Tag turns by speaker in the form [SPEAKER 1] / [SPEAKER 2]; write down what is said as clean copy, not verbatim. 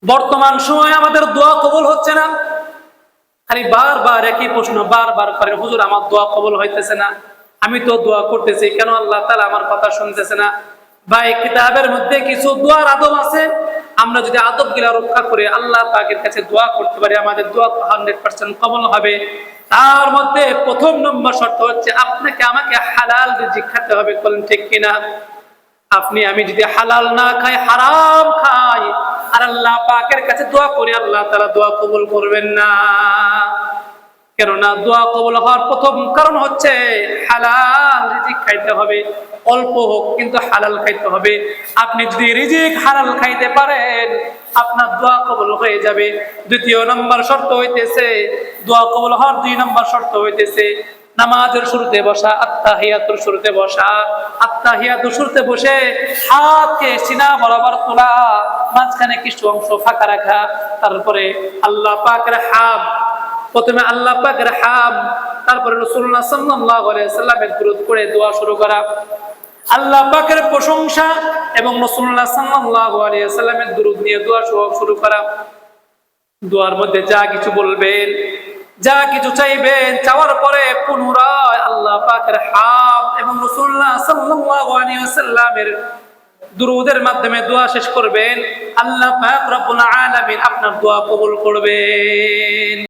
[SPEAKER 1] বর্তমান সময়ে আমাদের দোয়া কবুল হচ্ছে না। খালি বারবার একই প্রশ্ন বারবার করেন, হুজুর আমার দোয়া কবুল হইতেছে না, আমি তো দোয়া করতেছি, কেন আল্লাহ তাআলা আমার কথা শুনতেছে না? ভাই, কিতাবের মধ্যে কিছু দোয়ার আদব আছে। আমরা যদি আদবগুলা রক্ষা করে আল্লাহ পাকের কাছে দোয়া করতে পারি, আমাদের দোয়া 100% কবুল হবে। তার মধ্যে প্রথম নম্বর শর্ত হচ্ছে আপনাকে আমাকে হালাল রিজিক খেতে হবে। বলেন ঠিক কিনা? আপনি আমি যদি হালাল না খাই, হারাম খাই, আর আল্লাহ পাকের কাছে দোয়া করি, আল্লাহ তাআলা দোয়া কবুল করবেন না। কেননা দোয়া কবুল হওয়ার প্রথম কারণ হচ্ছে হালাল রিজিক খাইতে হবে। অল্প হোক কিন্তু হালাল খাইতে হবে। আপনি যদি রিজিক হালাল খাইতে পারেন, আপনার দোয়া কবুল হয়ে যাবে। দ্বিতীয় নম্বর শর্ত হইতেছে, দোয়া কবুল হওয়ার 2 নম্বর শর্ত হইতেছে নামাজের শুরুতে বসা, আত্তাহিয়াতুর শুরুতে বসা। আত্তাহিয়াতুর শুরুতে বসে হাতকে সিনা বরাবর তোলা, মাঝখানে কিছু অংশ ফাঁকা রাখা, তারপরে আল্লাহ পাকের হাম, প্রথমে আল্লাহ পাকের হাম, তারপরে রাসূলুল্লাহ সাল্লাল্লাহু আলাইহি সাল্লামের দুরূদ পড়ে দোয়া শুরু করা, আল্লাহ পাকের প্রশংসা এবং রাসূলুল্লাহ সাল্লাল্লাহু আলাইহি সাল্লামের দুরূদ নিয়ে দোয়া শুরু করা। দোয়ার মধ্যে যা কিছু বলবেন, যা কিছু চাইবেন, চাওয়ার পরে পুনরায় আল্লাহ পাকের হাম এবং রাসূলুল্লাহ সাল্লাল্লাহু আলাইহি ওয়াসাল্লামের দুরূদের মাধ্যমে দোয়া শেষ করবেন। আল্লাহ পাক রব্বুল আলামিন আপনার দোয়া কবুল করবেন।